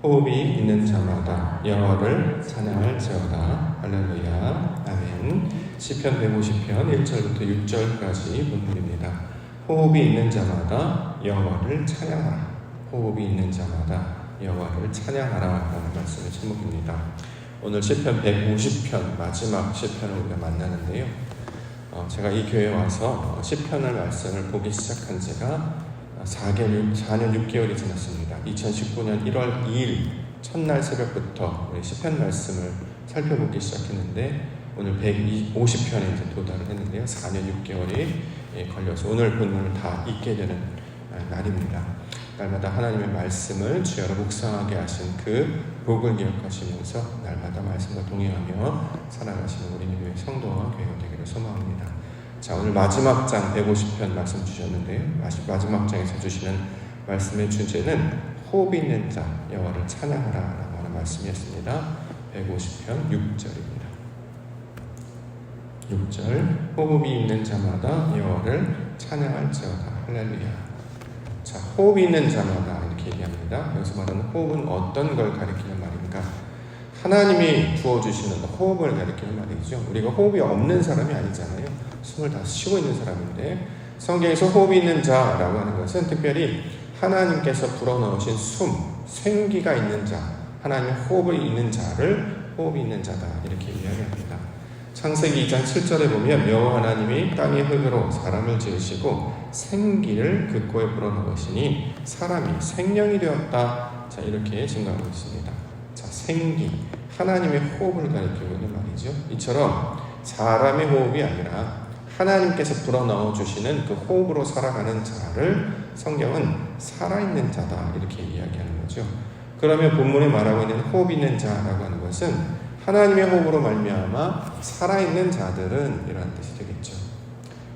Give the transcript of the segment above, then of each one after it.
호흡이 있는 자마다 여호와를 찬양할지어다. 할렐루야. 아멘. 시편 150편 1절부터 6절까지 본문입니다. 호흡이 있는 자마다 여호와를 찬양하라. 호흡이 있는 자마다 여호와를 찬양하라 라는 말씀의 제목입니다. 오늘 시편 150편 마지막 시편을 우리가 만나는데요. 제가 이 교회에 와서 시편을 말씀을 보기 시작한 지가 4년 6개월이 지났습니다. 2019년 1월 2일 첫날 새벽부터 우리 시편 말씀을 살펴보기 시작했는데 오늘 150편에 이제 도달을 했는데요. 4년 6개월이 걸려서 오늘 본문을 다 읽게 되는 날입니다. 날마다 하나님의 말씀을 주야로 묵상하게 하신 그 복을 기억하시면서 날마다 말씀과 동행하며 살아가시는 우리 교회 성도와 교회가 되기를 소망합니다. 자, 오늘 마지막 장 150편 말씀 주셨는데요. 마지막 장에서 주시는 말씀의 주제는 호흡이 있는 자 여호와를 찬양하라 라고 하는 말씀이었습니다. 150편 6절입니다. 6절 호흡이 있는 자마다 여호와를 찬양할지어다. 할렐루야. 자, 호흡이 있는 자마다 이렇게 얘기합니다. 여기서 말하는 호흡은 어떤 걸 가리키는 말인가? 하나님이 부어주시는 호흡을 가리키는 말이죠. 우리가 호흡이 없는 사람이 아니잖아요. 숨을 다 쉬고 있는 사람인데 성경에서 호흡이 있는 자라고 하는 것은 특별히 하나님께서 불어넣으신 숨, 생기가 있는 자, 하나님의 호흡이 있는 자를 호흡이 있는 자다 이렇게 이야기합니다. 창세기 2장 7절에 보면 여호와 하나님이 땅의 흙으로 사람을 지으시고 생기를 그 코에 불어넣으시니 사람이 생명이 되었다. 자, 이렇게 증거하고 있습니다. 자, 생기, 하나님의 호흡을 가리키고 있는 말이죠. 이처럼 사람의 호흡이 아니라 하나님께서 불어넣어 주시는 그 호흡으로 살아가는 자를 성경은 살아있는 자다 이렇게 이야기하는 거죠. 그러면 본문에 말하고 있는 호흡 있는 자라고 하는 것은 하나님의 호흡으로 말미암아 살아있는 자들은 이라는 뜻이 되겠죠.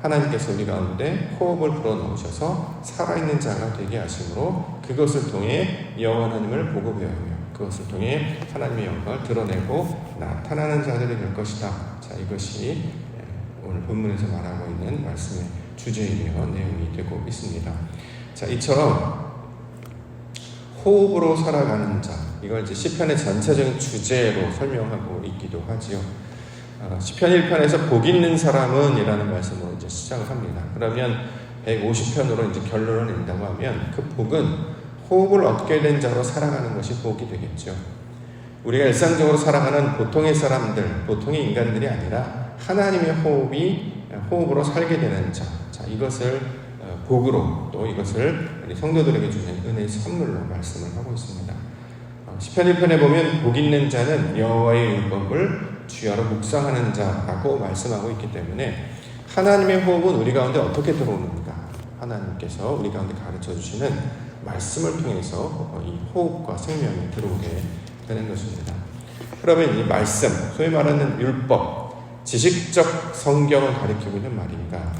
하나님께서 우리 가운데 호흡을 불어넣으셔서 살아있는 자가 되게 하심으로 그것을 통해 여호와 하나님을 보고배우며 그것을 통해 하나님의 영광을 드러내고 나타나는 자들이 될 것이다. 자, 이것이 오늘 본문에서 말하고 있는 말씀의 주제이며 내용이 되고 있습니다. 자, 이처럼 호흡으로 살아가는 자, 이걸 이제 시편의 전체적인 주제로 설명하고 있기도 하지요. 시편 1편에서 복 있는 사람은 이라는 말씀으로 이제 시작을 합니다. 그러면 150편으로 이제 결론을 낸다고 하면 그 복은 호흡을 얻게 된 자로 살아가는 것이 복이 되겠죠. 우리가 일상적으로 살아가는 보통의 사람들, 보통의 인간들이 아니라 하나님의 호흡으로 살게 되는 자, 자, 이것을 복으로 또 이것을 우리 성도들에게 주는 은혜의 선물로 말씀을 하고 있습니다. 시편 1편에 보면 복 있는 자는 여호와의 율법을 주야로 묵상하는 자라고 말씀하고 있기 때문에 하나님의 호흡은 우리 가운데 어떻게 들어오는가? 하나님께서 우리 가운데 가르쳐 주시는 말씀을 통해서 이 호흡과 생명이 들어오게 되는 것입니다. 그러면 이 말씀, 소위 말하는 율법, 지식적 성경을 가리키고 있는 말인가?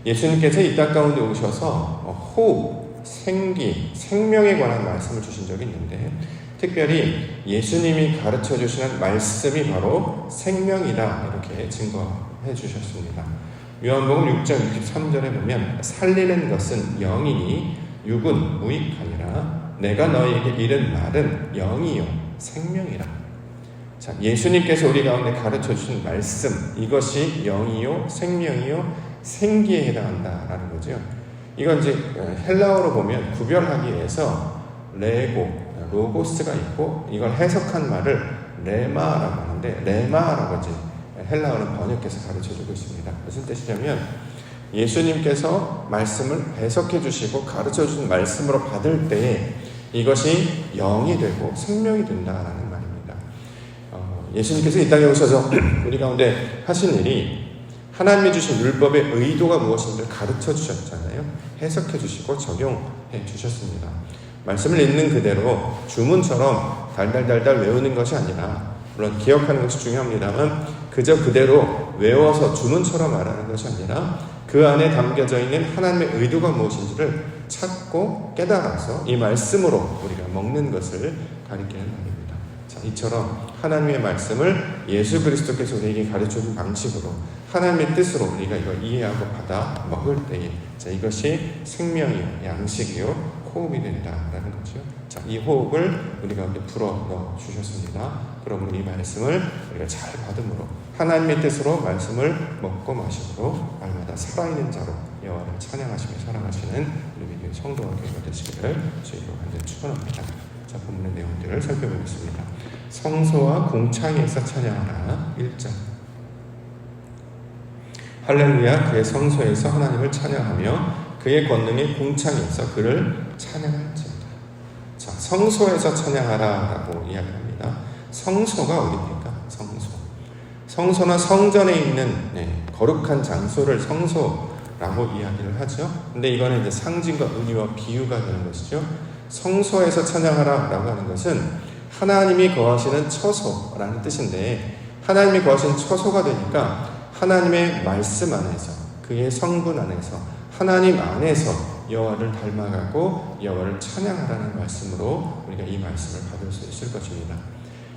예수님께서 이 땅 가운데 오셔서 호흡, 생기, 생명에 관한 말씀을 주신 적이 있는데 특별히 예수님이 가르쳐 주시는 말씀이 바로 생명이다 이렇게 증거해 주셨습니다. 요한복음 6장 63절에 보면 살리는 것은 영이니 육은 무익하니라. 내가 너희에게 이른 말은 영이요 생명이라. 자, 예수님께서 우리 가운데 가르쳐 주신 말씀, 이것이 영이요 생명이요 생기에 해당한다라는 거죠. 이건 이제 헬라어로 보면 구별하기 위해서 레고, 로고스가 있고 이걸 해석한 말을 레마라고 하는데 레마라고 이제 헬라어는 번역해서 가르쳐주고 있습니다. 무슨 뜻이냐면 예수님께서 말씀을 해석해 주시고 가르쳐 주신 말씀으로 받을 때에 이것이 영이 되고 생명이 된다라는 말입니다. 예수님께서 이 땅에 오셔서 우리 가운데 하신 일이 하나님이 주신 율법의 의도가 무엇인지를 가르쳐 주셨잖아요. 해석해 주시고 적용해 주셨습니다. 말씀을 읽는 그대로 주문처럼 달달달달 외우는 것이 아니라 물론 기억하는 것이 중요합니다만 그저 그대로 외워서 주문처럼 말하는 것이 아니라 그 안에 담겨져 있는 하나님의 의도가 무엇인지를 찾고 깨달아서 이 말씀으로 우리가 먹는 것을 가리키는 말입니다. 자, 이처럼 하나님의 말씀을 예수 그리스도께서 우리에게 가르쳐준 방식으로 하나님의 뜻으로 우리가 이걸 이해하고 받아 먹을 때에 자, 이것이 생명이요 양식이요 호흡이 된다라는 거죠. 자, 이 호흡을 우리가 이렇게 불어 넣어 주셨습니다. 그러므로 이 말씀을 우리가 잘 받음으로 하나님의 뜻으로 말씀을 먹고 마심으로 날마다 살아있는 자로 여호와를 찬양하시며 사랑하시는 우리 믿음의 성도와 교회가 되시기를 주의로 간절히 축원합니다. 자, 본문의 내용들을 살펴보겠습니다. 성소와 공창에서 찬양하라. 1장. 할렐루야. 그의 성소에서 하나님을 찬양하며 그의 권능의 공창에서 그를 찬양할지어다. 자, 성소에서 찬양하라라고 이야기합니다. 성소가 어디입니까? 성소는 성전에 있는 거룩한 장소를 성소라고 이야기를 하죠. 근데 이거는 이제 상징과 의미와 비유가 되는 것이죠. 성소에서 찬양하라라고 하는 것은 하나님이 거하시는 처소라는 뜻인데, 하나님이 거하시는 처소가 되니까 하나님의 말씀 안에서, 그의 성분 안에서, 하나님 안에서 여호와를 닮아가고 여호와를 찬양하라는 말씀으로 우리가 이 말씀을 받을 수 있을 것입니다.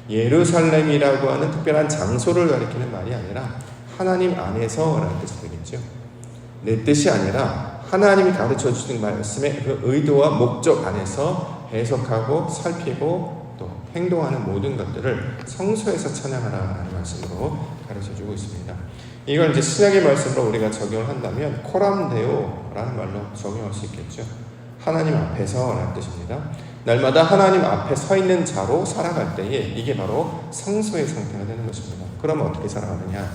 예루살렘이라고 하는 특별한 장소를 가리키는 말이 아니라 하나님 안에서라는 뜻이 되겠죠. 내 뜻이 아니라 하나님이 가르쳐 주신 말씀의 그 의도와 목적 안에서 해석하고 살피고 또 행동하는 모든 것들을 성소에서 찬양하라는 말씀으로 가르쳐 주고 있습니다. 이걸 이제 신약의 말씀으로 우리가 적용을 한다면 코람데오라는 말로 적용할 수 있겠죠. 하나님 앞에서라는 뜻입니다. 날마다 하나님 앞에 서 있는 자로 살아갈 때에 이게 바로 성소의 상태가 되는 것입니다. 그러면 어떻게 살아가느냐?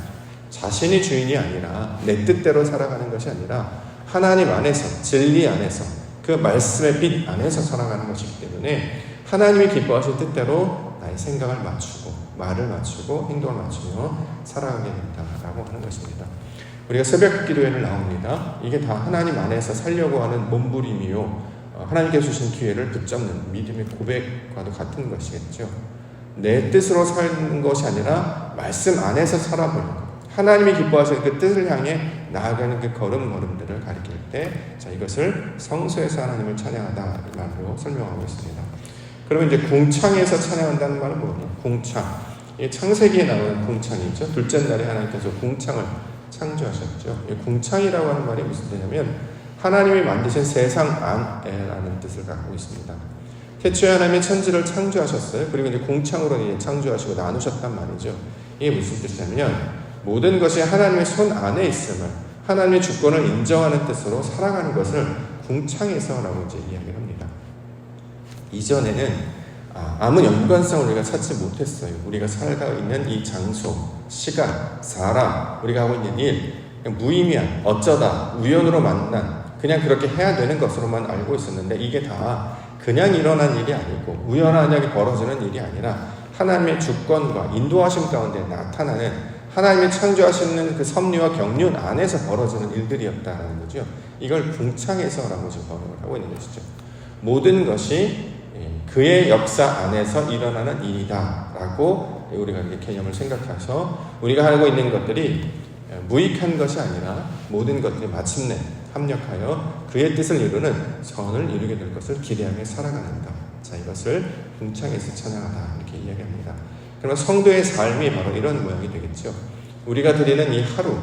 자신이 주인이 아니라 내 뜻대로 살아가는 것이 아니라 하나님 안에서, 진리 안에서, 그 말씀의 빛 안에서 살아가는 것이기 때문에 하나님이 기뻐하실 뜻대로 나의 생각을 맞추고 말을 맞추고 행동을 맞추며 살아가게 된다라고 하는 것입니다. 우리가 새벽 기도회를 나옵니다. 이게 다 하나님 안에서 살려고 하는 몸부림이요, 하나님께서 주신 기회를 붙잡는 믿음의 고백과도 같은 것이겠죠. 내 뜻으로 사는 것이 아니라 말씀 안에서 살아보는 것, 하나님이 기뻐하시는 그 뜻을 향해 나아가는 그 걸음걸음들을 가리킬 때, 자, 이것을 성소에서 하나님을 찬양하다 이 말로 설명하고 있습니다. 그러면 이제 공창에서 찬양한다는 말은 뭐냐? 공창. 이 창세기에 나오는 공창이죠. 둘째 날에 하나님께서 공창을 창조하셨죠. 이 공창이라고 하는 말이 무슨 뜻이냐면 하나님이 만드신 세상 안에라는 뜻을 갖고 있습니다. 태초에 하나님이 천지를 창조하셨어요. 그리고 이제 공창으로 창조하시고 나누셨단 말이죠. 이게 무슨 뜻이냐면 모든 것이 하나님의 손 안에 있음을, 하나님의 주권을 인정하는 뜻으로 살아가는 것을 공창에서라고 이제 이야기를 합니다. 이전에는 아무 연관성을 우리가 찾지 못했어요. 우리가 살아가고 있는 이 장소, 시간, 사람, 우리가 하고 있는 일, 무의미한, 어쩌다, 우연으로 만난, 그냥 그렇게 해야 되는 것으로만 알고 있었는데, 이게 다 그냥 일어난 일이 아니고 우연하게 벌어지는 일이 아니라 하나님의 주권과 인도하심 가운데 나타나는 하나님이 창조하시는 그 섭리와 경륜 안에서 벌어지는 일들이었다는 거죠. 이걸 궁창에서라고 지금 번역을 하고 있는 것이죠. 모든 것이 그의 역사 안에서 일어나는 일이다라고 우리가 이렇게 개념을 생각해서 우리가 하고 있는 것들이 무익한 것이 아니라 모든 것들이 마침내 합력하여 그의 뜻을 이루는 선을 이루게 될 것을 기대하며 살아가는다. 자, 이것을 궁창에서 찬양하다 이렇게 이야기합니다. 그러면 성도의 삶이 바로 이런 모양이 되겠죠. 우리가 드리는 이 하루,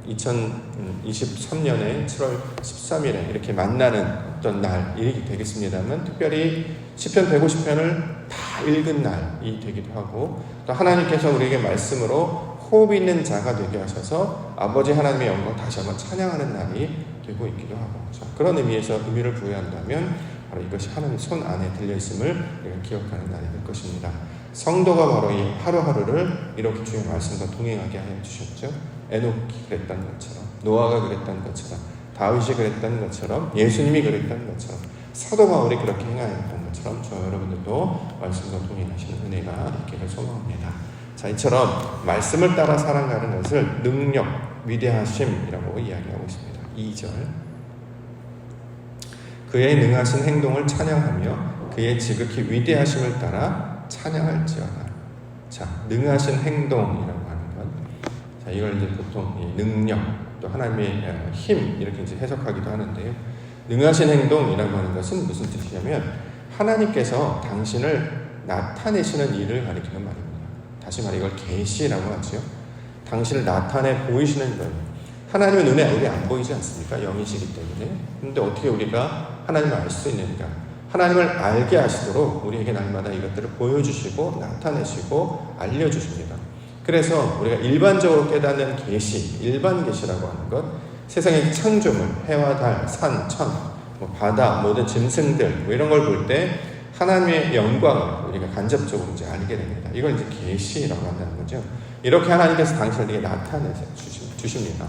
2023년에 7월 13일에 이렇게 만나는 어떤 날이 되겠습니다만, 특별히 시편 150편을 다 읽은 날이 되기도 하고, 또 하나님께서 우리에게 말씀으로 호흡 있는 자가 되게 하셔서 아버지 하나님의 영광을 다시 한번 찬양하는 날이 되고 있기도 하고, 자, 그런 의미에서 의미를 부여한다면 바로 이것이 하나님 손 안에 들려있음을 우리가 기억하는 날이 될 것입니다. 성도가 바로 이 하루하루를 이렇게 주의 말씀과 동행하게 하여 주셨죠. 에녹이 그랬다는 것처럼, 노아가 그랬다는 것처럼, 다윗이 그랬다는 것처럼, 예수님이 그랬다는 것처럼, 사도 바울이 그렇게 행하였다는 것처럼 저와 여러분들도 말씀과 동행하시는 은혜가 있기를 소망합니다. 자, 이처럼 말씀을 따라 살아가는 것을 능력, 위대하심이라고 이야기하고 있습니다. 2절, 그의 능하신 행동을 찬양하며 그의 지극히 위대하심을 따라 찬양할지어다. 자, 능하신 행동이라고 하는 것, 자, 이걸 이제 보통 능력, 또 하나님의 힘 이렇게 이제 해석하기도 하는데요. 능하신 행동이라고 하는 것은 무슨 뜻이냐면 하나님께서 당신을 나타내시는 일을 가리키는 말입니다. 다시 말해 이걸 계시라고 하죠. 당신을 나타내 보이시는 것. 하나님의 눈에 우리 안 보이지 않습니까? 영이시기 때문에. 근데 어떻게 우리가 하나님을 알 수 있는가? 하나님을 알게 하시도록 우리에게 날마다 이것들을 보여주시고 나타내시고 알려주십니다. 그래서 우리가 일반적으로 깨닫는 계시, 일반 계시라고 하는 것, 세상의 창조물, 해와 달, 산, 천, 바다, 모든 짐승들 이런 걸 볼 때 하나님의 영광을 우리가 간접적으로 이제 알게 됩니다. 이걸 이제 계시라고 한다는 거죠. 이렇게 하나님께서 당신에게 나타내서 주십니다.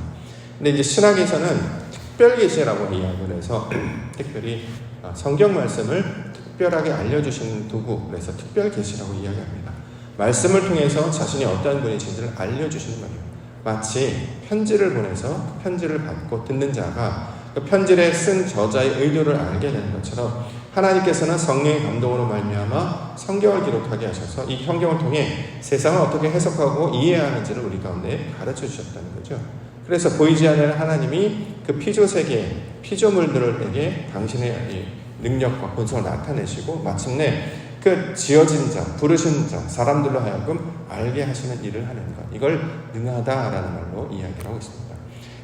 근데 이제 신학에서는 특별 계시라고 이야기를 해서 특별히 성경 말씀을 특별하게 알려주시는 도구, 그래서 특별 계시라고 이야기합니다. 말씀을 통해서 자신이 어떠한 분이신지를 알려주시는 거예요. 마치 편지를 보내서 편지를 받고 듣는 자가 그 편지를 쓴 저자의 의도를 알게 되는 것처럼 하나님께서는 성령의 감동으로 말미암아 성경을 기록하게 하셔서 이 성경을 통해 세상을 어떻게 해석하고 이해해야 하는지를 우리 가운데 가르쳐 주셨다는 거죠. 그래서 보이지 않는 하나님이 그 피조세계, 피조물들에게 당신의 능력과 본성을 나타내시고 마침내 그 지어진 자, 부르신 자, 사람들로 하여금 알게 하시는 일을 하는 것. 이걸 능하다라는 말로 이야기를 하고 있습니다.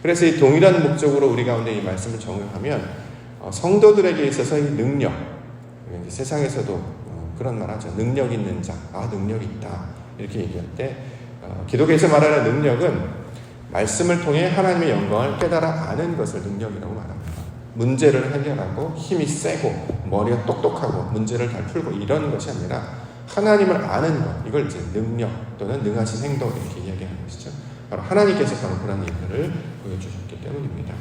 그래서 이 동일한 목적으로 우리 가운데 이 말씀을 적용하면 성도들에게 있어서 이 능력, 세상에서도 그런 말 하죠. 능력 있는 자, 능력이 있다. 이렇게 얘기할 때 기독교에서 말하는 능력은 말씀을 통해 하나님의 영광을 깨달아 아는 것을 능력이라고 말합니다. 문제를 해결하고 힘이 세고 머리가 똑똑하고 문제를 잘 풀고 이런 것이 아니라 하나님을 아는 것, 이걸 이제 능력 또는 능하신 행동 이렇게 이야기하는 것이죠. 바로 하나님께서 바로 그런 일들을 보여주셨기 때문입니다.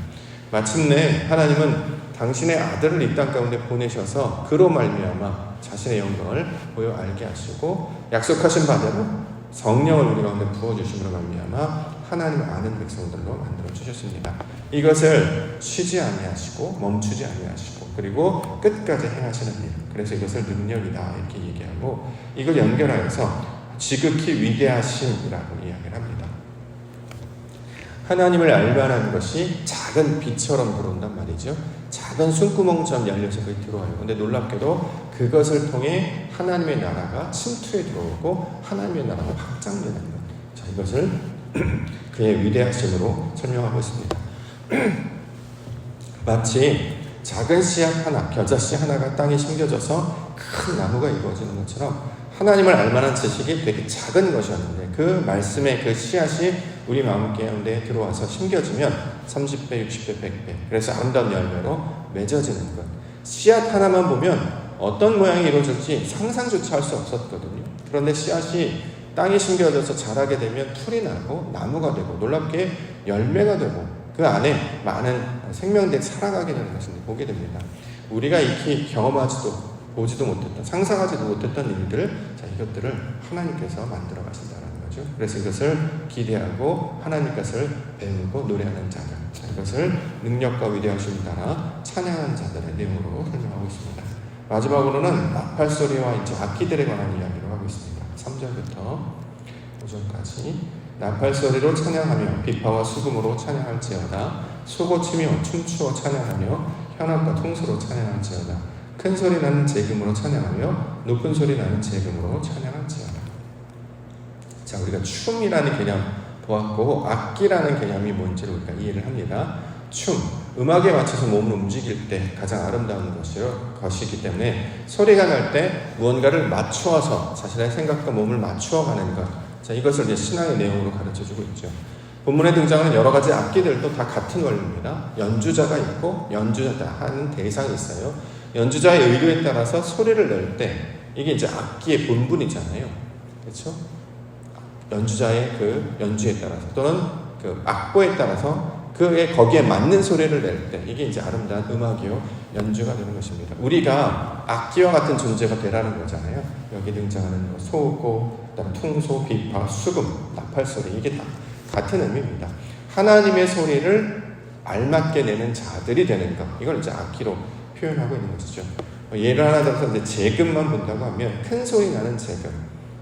마침내 하나님은 당신의 아들을 이 땅 가운데 보내셔서 그로 말미암아 자신의 영광을 보여 알게 하시고 약속하신 바대로 성령을 우리 가운데 부어주심으로 말미암아 하나님을 아는 백성들로 만들어 주셨습니다. 이것을 쉬지 아니하시고 멈추지 아니하시고 그리고 끝까지 행하시는 일, 그래서 이것을 능력이다 이렇게 얘기하고 이걸 연결하여서 지극히 위대하심이라고 이야기를 합니다. 하나님을 알만한 것이 작은 빛처럼 들어온단 말이죠. 작은 숨구멍처럼 열려서 그게 들어와요. 근데 놀랍게도 그것을 통해 하나님의 나라가 침투해 들어오고 하나님의 나라가 확장되는 것. 자, 이것을 그의 위대하심으로 설명하고 있습니다. 마치 작은 씨앗 하나, 겨자씨 하나가 땅에 심겨져서 큰 나무가 이루어지는 것처럼 하나님을 알만한 지식이 되게 작은 것이었는데 그 말씀의 그 씨앗이 우리 마음 가운데 들어와서 심겨지면 30배, 60배, 100배 그래서 아름다운 열매로 맺어지는 것. 씨앗 하나만 보면 어떤 모양이 이루어질지 상상조차 할 수 없었거든요. 그런데 씨앗이 땅에 심겨져서 자라게 되면 풀이 나고 나무가 되고 놀랍게 열매가 되고 그 안에 많은 생명들이 살아가게 되는 것을 보게 됩니다. 우리가 익히 경험하지도 보지도 못했던, 상상하지도 못했던 일들을, 이것들을 하나님께서 만들어 가신다는 거죠. 그래서 이것을 기대하고 하나님 것을 배우고 노래하는 자들, 이것을 능력과 위대하심을 따라 찬양하는 자들의 내용으로 설명하고 있습니다. 마지막으로는 나팔소리와 이제 악기들에 관한 이야기를 하고 있습니다. 3절부터 5절까지 나팔소리로 찬양하며 비파와 수금으로 찬양할지어다. 소고치며 춤추어 찬양하며 현악과 통수로 찬양할지어다. 큰 소리 나는 재금으로 찬양하며 높은 소리 나는 재금으로 찬양할지어다. 자, 우리가 춤이라는 개념 보았고 악기라는 개념이 뭔지를 우리가 이해를 합니다. 춤, 음악에 맞춰서 몸을 움직일 때 가장 아름다운 것이기 때문에 소리가 날 때 무언가를 맞추어서 자신의 생각과 몸을 맞추어가는 것. 자, 이것을 이제 신앙의 내용으로 가르쳐주고 있죠. 본문에 등장하는 여러 가지 악기들도 다 같은 원리입니다. 연주자가 있고 연주자 하는 대상이 있어요. 연주자의 의도에 따라서 소리를 낼 때 이게 이제 악기의 본분이잖아요. 그렇죠? 연주자의 그 연주에 따라서 또는 그 악보에 따라서 거기에 맞는 소리를 낼 때 이게 이제 아름다운 음악이요 연주가 되는 것입니다. 우리가 악기와 같은 존재가 되라는 거잖아요. 여기 등장하는 소고, 그다음 통소, 비파, 수금, 나팔소리 이게 다 같은 의미입니다. 하나님의 소리를 알맞게 내는 자들이 되는 것, 이걸 이제 악기로 표현하고 있는 것이죠. 예를 하나 들어서 이제 재금만 본다고 하면 큰 소리 나는 재금,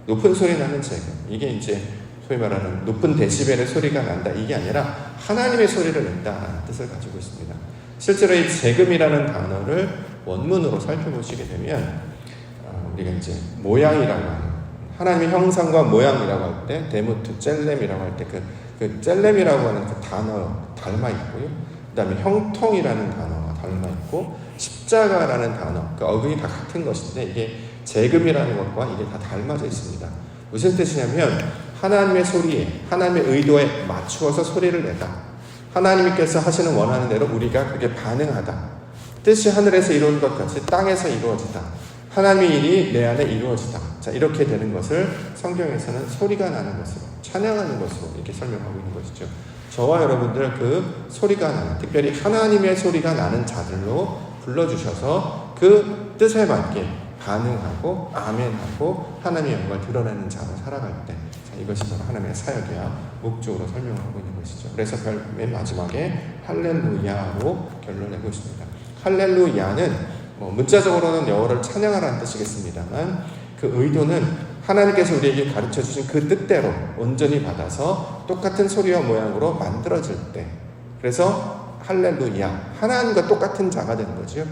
높은 소리 나는 재금, 이게 이제 소위 말하는 높은 데시벨의 소리가 난다 이게 아니라 하나님의 소리를 낸다라는 뜻을 가지고 있습니다. 실제로 이 재금이라는 단어를 원문으로 살펴보시게 되면 우리가 이제 모양이라고 하는 하나님의 형상과 모양이라고 할 때 데모트 젤렘이라고 할 때 그 젤렘이라고 하는 그 단어 닮아 있고요. 그 다음에 형통이라는 단어가 닮아 있고 십자가라는 단어, 그 어근이 다 같은 것인데 이게 재금이라는 것과 이게 다 닮아져 있습니다. 무슨 뜻이냐면 하나님의 소리에, 하나님의 의도에 맞추어서 소리를 내다. 하나님께서 하시는 원하는 대로 우리가 그게 반응하다. 뜻이 하늘에서 이루어진 것 같이 땅에서 이루어지다. 하나님의 일이 내 안에 이루어지다. 자, 이렇게 되는 것을 성경에서는 소리가 나는 것으로, 찬양하는 것으로 이렇게 설명하고 있는 것이죠. 저와 여러분들 그 소리가 나는, 특별히 하나님의 소리가 나는 자들로 불러주셔서 그 뜻에 맞게 반응하고 아멘하고 하나님의 영광을 드러내는 자로 살아갈 때, 자, 이것이 바로 하나님의 사역이야 목적으로 설명하고 있는 것이죠. 그래서 맨 마지막에 할렐루야로 결론을 내고 있습니다. 할렐루야는 문자적으로는 영어를 찬양하라는 뜻이겠습니다만 그 의도는 하나님께서 우리에게 가르쳐 주신 그 뜻대로 온전히 받아서 똑같은 소리와 모양으로 만들어질 때, 그래서 할렐루야, 하나님과 똑같은 자가 되는 거죠.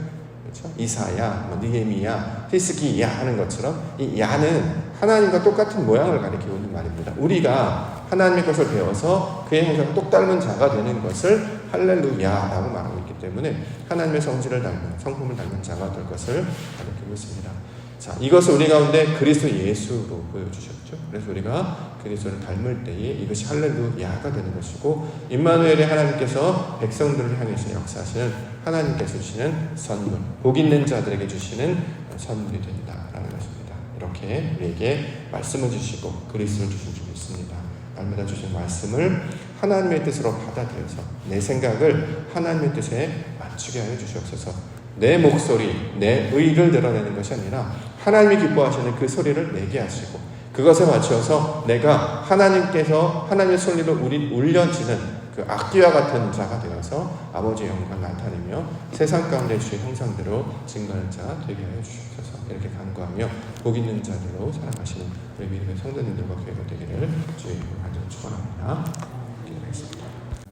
그렇죠? 이사야, 느헤미야, 히스기야 하는 것처럼 이 야는 하나님과 똑같은 모양을 가리키고 있는 말입니다. 우리가 하나님의 것을 배워서 그의 형상을 똑 닮은 자가 되는 것을 할렐루야라고 말하고 있기 때문에 하나님의 성질을 닮은, 성품을 닮은 자가 될 것을 가리키고 있습니다. 자, 이것을 우리 가운데 그리스도 예수로 보여주셨죠. 그래서 우리가 그리스도를 닮을 때에 이것이 할렐루야가 되는 것이고, 임마누엘의 하나님께서 백성들을 향해서 역사하시는 하나님께서 주시는 선물, 복 있는 자들에게 주시는 선물이 된다라는 것입니다. 이렇게 우리에게 말씀을 주시고 그리스도를 주신 줄 믿습니다. 날마다 주신 말씀을 하나님의 뜻으로 받아들여서 내 생각을 하나님의 뜻에 맞추게 하여 주시옵소서. 내 목소리, 내 의를 드러내는 것이 아니라 하나님이 기뻐하시는 그 소리를 내게 하시고 그것에 맞춰서 내가 하나님께서 하나님의 소리로 울려지는 그 악기와 같은 자가 되어서 아버지의 영광을 나타내며 세상 가운데 주의 형상대로 증거하는 자 되게 하여 주시옵소서. 이렇게 간구하며 복 있는 자들로 살아가시는 우리 믿음의 성도님들과 교회가 되기를 주의 이름으로 축원합니다.